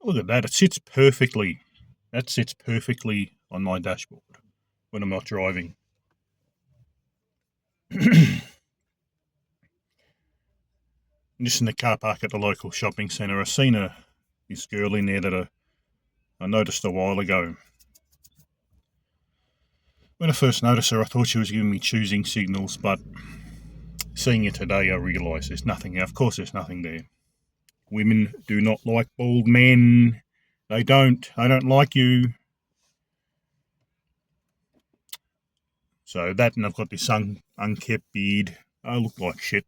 Look at that. It sits perfectly. That sits perfectly on my dashboard when I'm not driving. Just in the car park at the local shopping centre, I seen this girl in there that I noticed a while ago. When I first noticed her, I thought she was giving me choosing signals, but seeing her today, I realised there's nothing. Of course, there's nothing there. Women do not like bald men. They don't. I don't like you. So that, and I've got this unkept beard. I look like shit.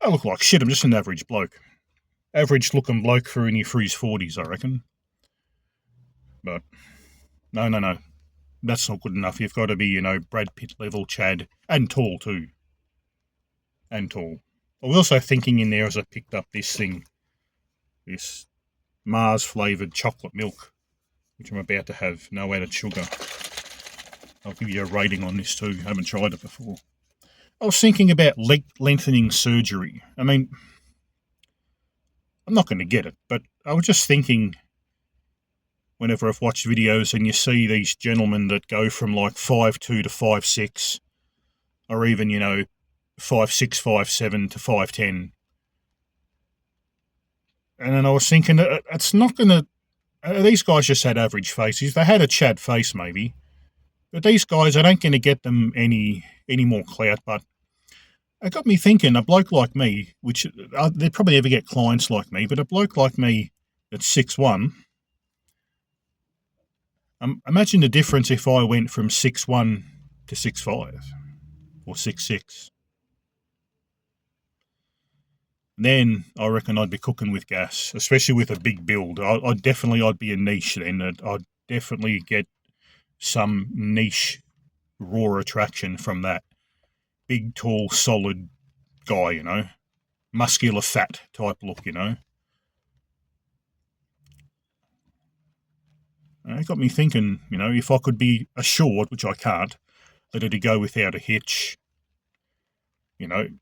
I'm just an average bloke. Average looking bloke for his 40s, I reckon. But no. That's not good enough. You've got to be, Brad Pitt level Chad. And tall, too. And tall. I was also thinking in there as I picked up this Mars flavoured chocolate milk, which I'm about to have, no added sugar. I'll give you a rating on this too. I haven't tried it before. I was thinking about lengthening surgery. I mean, I'm not going to get it, but I was just thinking, whenever I've watched videos and you see these gentlemen that go from like 5'2" to 5'6", or even, 5'6", 5'7" to 5'10". And then I was thinking, it's not going to... these guys just had average faces. They had a Chad face, maybe. But these guys, I ain't going to get them any more clout. But it got me thinking, a bloke like me, which they'd probably never get clients like me, but a bloke like me that's 6'1", imagine the difference if I went from 6'1" to 6'5", or 6'6". Then I reckon I'd be cooking with gas, especially with a big build. I'd be a niche then. I'd definitely get some niche raw attraction from that. Big, tall, solid guy, muscular, fat type look, It got me thinking, if I could be assured, which I can't, that it'd go without a hitch, And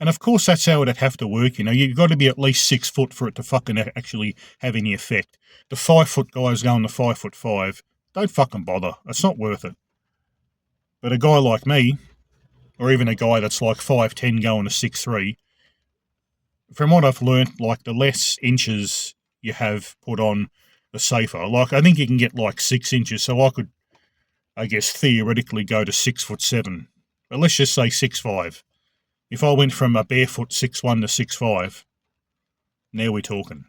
of course that's how it'd have to work, You've got to be at least 6 foot for it to fucking actually have any effect. The 5 foot guys going to 5'5", don't fucking bother. It's not worth it. But a guy like me, or even a guy that's like 5'10" going to 6'3", from what I've learnt, like the less inches you have put on, the safer. Like I think you can get like 6 inches, so I could, I guess, theoretically go to 6'7". But let's just say 6'5". If I went from a barefoot 6'1" to 6'5", now we're talking.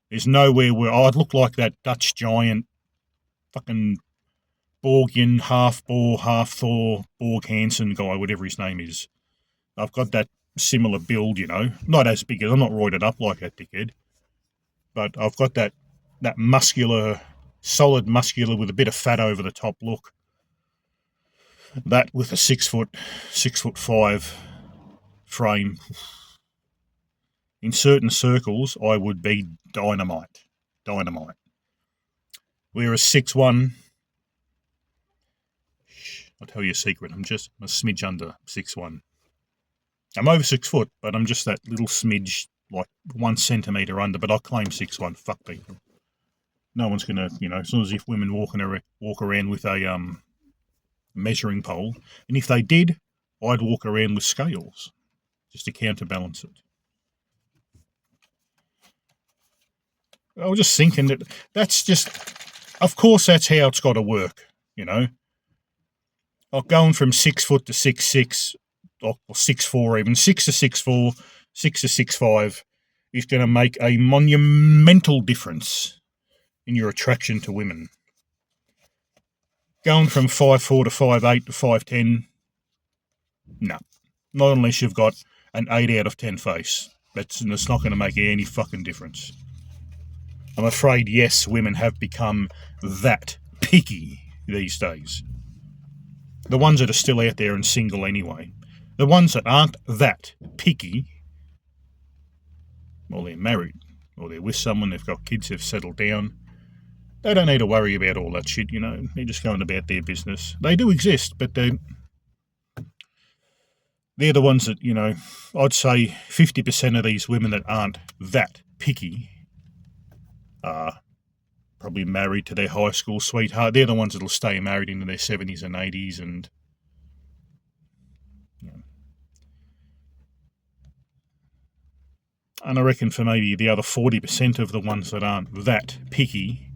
There's nowhere where I'd look like that Dutch giant, fucking Borgian, half Boar, half Thor, Borg Hansen guy, whatever his name is. I've got that similar build, Not as big as, I'm not roided up like that dickhead. But I've got that muscular, solid muscular with a bit of fat over the top look. That with a 6'5" frame. In certain circles, I would be dynamite. Whereas 6'1", I'll tell you a secret, I'm just a smidge under 6'1". I'm over 6 foot, but I'm just that little smidge, like 1 centimetre under, but I claim 6'1", fuck people. No one's going to, it's not as if women walk around with a measuring pole. And if they did, I'd walk around with scales, just to counterbalance it. I was just thinking that's just, of course that's how it's got to work, Like going from 6 foot to 6'6", or 6'4", even 6 to 6'4", 6 to 6'5", is going to make a monumental difference in your attraction to women. Going from 5'4" to 5'8" to 5'10", no. Not unless you've got an 8 out of 10 face. That's not going to make any fucking difference. I'm afraid, yes, women have become that picky these days. The ones that are still out there and single anyway. The ones that aren't that picky, well, they're married, or they're with someone, they've got kids, they've settled down. They don't need to worry about all that shit, They're just going about their business. They do exist, but they're the ones that, I'd say 50% of these women that aren't that picky are probably married to their high school sweetheart. They're the ones that'll stay married into their 70s and 80s, and I reckon for maybe the other 40% of the ones that aren't that picky,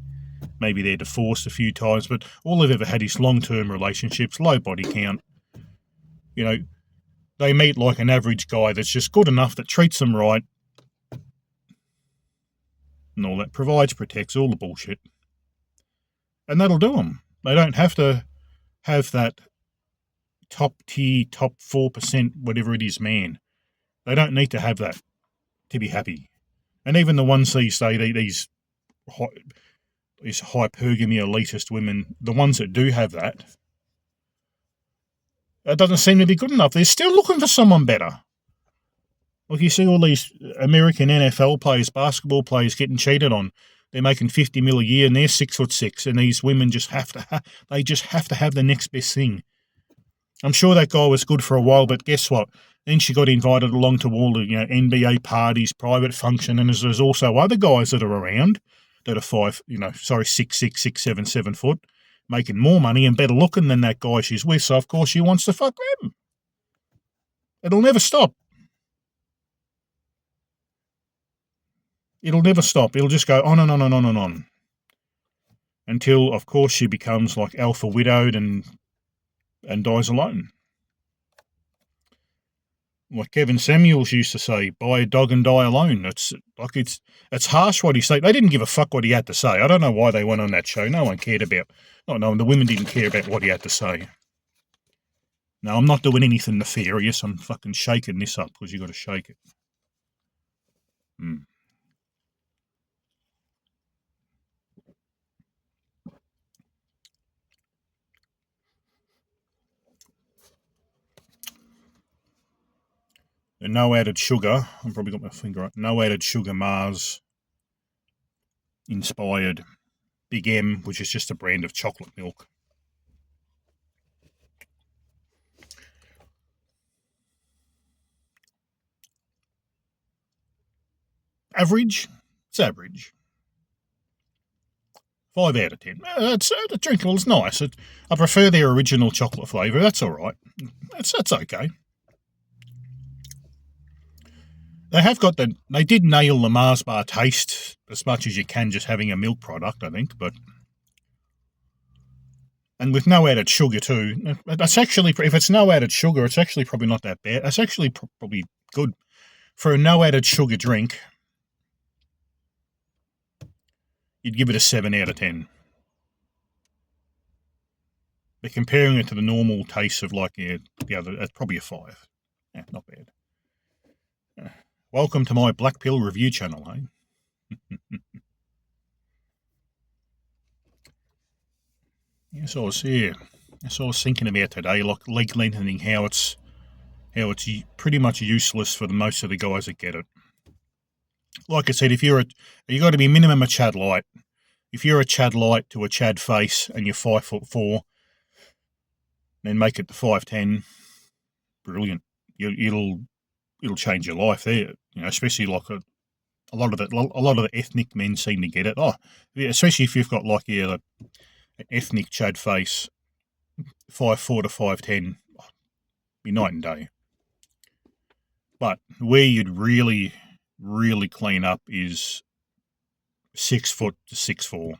maybe they're divorced a few times, but all they've ever had is long-term relationships, low body count. They meet like an average guy that's just good enough, that treats them right, and all that, provides, protects, all the bullshit. And that'll do them. They don't have to have that top tier, top 4%, whatever it is, man. They don't need to have that to be happy. And even the ones these days, these hypergamy elitist women, the ones that do have that, it doesn't seem to be good enough. They're still looking for someone better. Like, you see all these American NFL players, basketball players getting cheated on. They're making $50 million a year, and they're 6'6", and these women just have to have the next best thing. I'm sure that guy was good for a while, but guess what? Then she got invited along to all the NBA parties, private function, and there's also other guys that are around that are 6'6", 6'7", 7 foot, making more money and better looking than that guy she's with. So of course she wants to fuck them. It'll never stop. It'll never stop. It'll just go on and on and on and on. Until, of course, she becomes like alpha widowed and dies alone. Like Kevin Samuels used to say, buy a dog and die alone. It's harsh what he said. They didn't give a fuck what he had to say. I don't know why they went on that show. No one cared about, the women didn't care about what he had to say. No, I'm not doing anything nefarious. I'm fucking shaking this up because you got to shake it. And no added sugar. I've probably got my finger up. No added sugar Mars inspired Big M, which is just a brand of chocolate milk. Average? It's average. 5 out of 10. It's drinkable. It's nice. I prefer their original chocolate flavour. That's all right. That's okay. They did nail the Mars bar taste as much as you can just having a milk product, I think, and with no added sugar too. That's actually, if it's no added sugar, it's actually probably not that bad. It's actually probably good for a no added sugar drink. You'd give it a 7 out of 10. But comparing it to the normal taste of the other, that's probably a 5. Yeah, not bad. Welcome to my Black Pill review channel, eh? Yes, I was thinking about today, like leg lengthening, how it's pretty much useless for most of the guys that get it. Like I said, you got to be minimum a Chad light. If you're a Chad light to a Chad face and you're 5'4", then make it to 5'10". Brilliant. It'll change your life there. Especially like a lot of the ethnic men seem to get it. Oh, yeah, especially if you've got an ethnic Chad face, 5'4" to 5'10", be night and day. But where you'd really, really clean up is 6 foot to 6'4",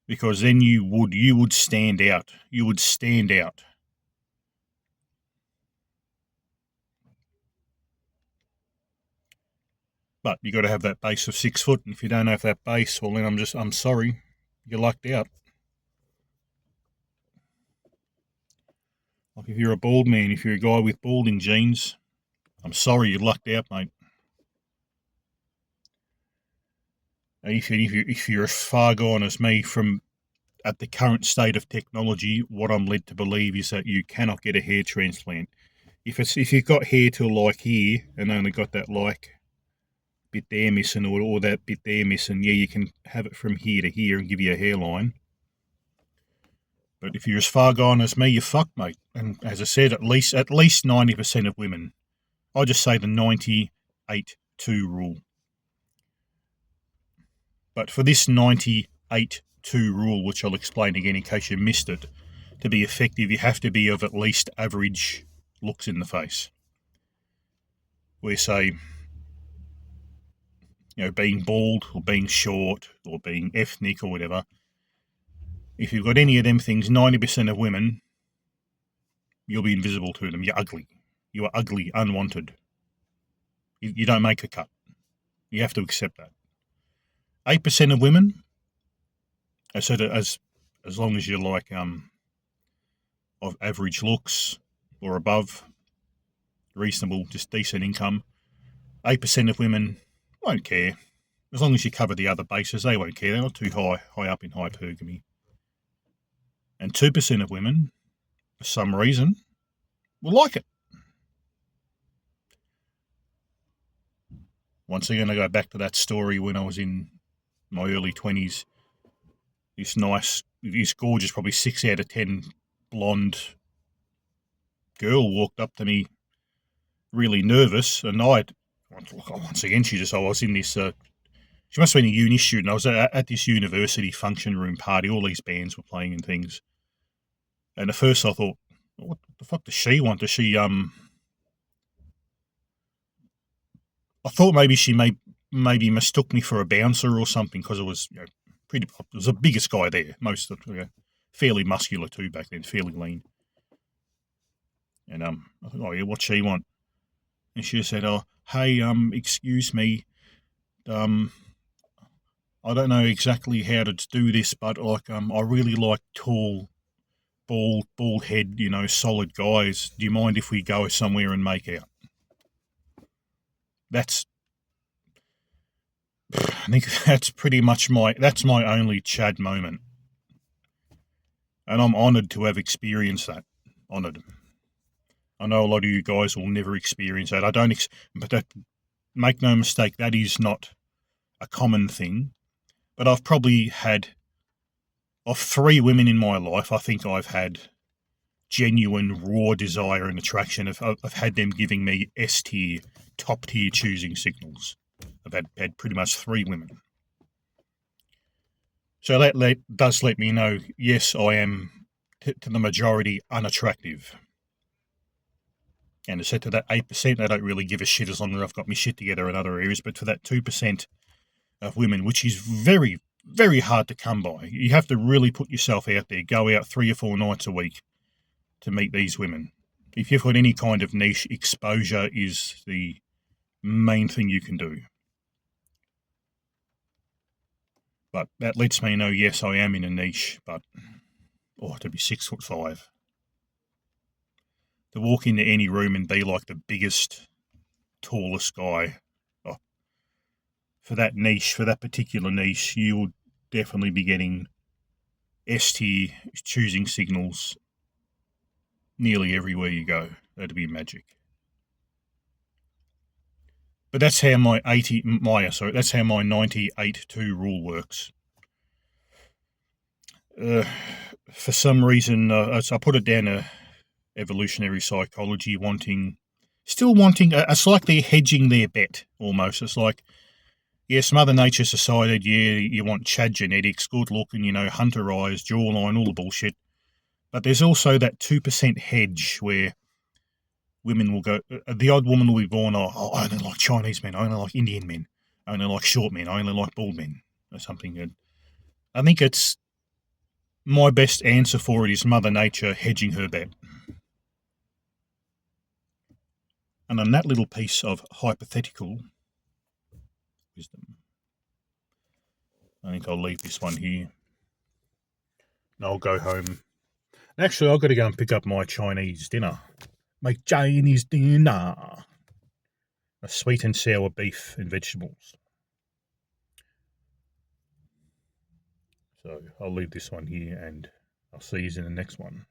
because then you would stand out. You would stand out. But you got to have that base of 6 foot, and if you don't have that base, well then I'm sorry, you're lucked out. Like if you're a bald man, if you're a guy with balding genes, I'm sorry, you're lucked out, mate. And if you're as far gone as me from at the current state of technology, what I'm led to believe is that you cannot get a hair transplant. If you've got hair till like here and only got that like bit there missing or that bit there missing, yeah, you can have it from here to here and give you a hairline. But if you're as far gone as me, you're fucked, mate. And as I said, at least 90% of women. I just say the 98-2 rule. But for this 98-2 rule, which I'll explain again in case you missed it, to be effective, you have to be of at least average looks in the face. We say, being bald or being short or being ethnic or whatever, if you've got any of them things, 90% of women, you'll be invisible to them. You're ugly. You are ugly, unwanted. You don't make a cut. You have to accept that. 8% of women, I said as long as you're like of average looks or above, reasonable, just decent income, 8% of women won't care. As long as you cover the other bases, they won't care. They're not too high up in hypergamy. And 2% of women, for some reason, will like it. Once again, I go back to that story when I was in my early 20s. This gorgeous, probably 6 out of 10 blonde girl walked up to me really nervous, and once again, I was in this, she must have been a uni student. I was at this university function room party. All these bands were playing and things. And at first I thought, what the fuck does she want? Does she, I thought maybe she maybe mistook me for a bouncer or something, because it was, it was the biggest guy there, fairly muscular too back then, fairly lean. And I thought, oh yeah, what's she want? And she said, oh, hey, excuse me, I don't know exactly how to do this, but I really like tall, bald head, solid guys. Do you mind if we go somewhere and make out? I think that's pretty much that's my only Chad moment. And I'm honoured to have experienced that. Honoured. I know a lot of you guys will never experience that. But make no mistake, that is not a common thing. But I've probably had, of 3 women in my life, I think I've had genuine raw desire and attraction. I've had them giving me S-tier, top-tier choosing signals. I've had pretty much 3 women. So that does let me know, yes, I am, to the majority, unattractive. And I said to that 8%, they don't really give a shit as long as I've got my shit together in other areas. But for that 2% of women, which is very, very hard to come by, you have to really put yourself out there, go out 3 or 4 nights a week to meet these women. If you've got any kind of niche, exposure is the main thing you can do. But that lets me know, yes, I am in a niche, but to be 6'5", to walk into any room and be like the biggest, tallest guy, for that niche, for that particular niche, you will definitely be getting S-tier choosing signals nearly everywhere you go. That'd be magic. But that's how my 98-2 rule works. For some reason, I put it down to evolutionary psychology, still wanting. It's like they're hedging their bet almost. It's like, yes, Mother Nature's decided, you want Chad genetics, good looking, hunter eyes, jawline, all the bullshit. But there's also that 2% hedge where women will go, the odd woman will be born, I only like Chinese men, I only like Indian men, I only like short men, I only like bald men, or something. And I think it's, my best answer for it is Mother Nature hedging her bet. And on that little piece of hypothetical wisdom, I think I'll leave this one here. And I'll go home. Actually, I've got to go and pick up my Chinese dinner. My Chinese dinner. A sweet and sour beef and vegetables. So I'll leave this one here, and I'll see you in the next one.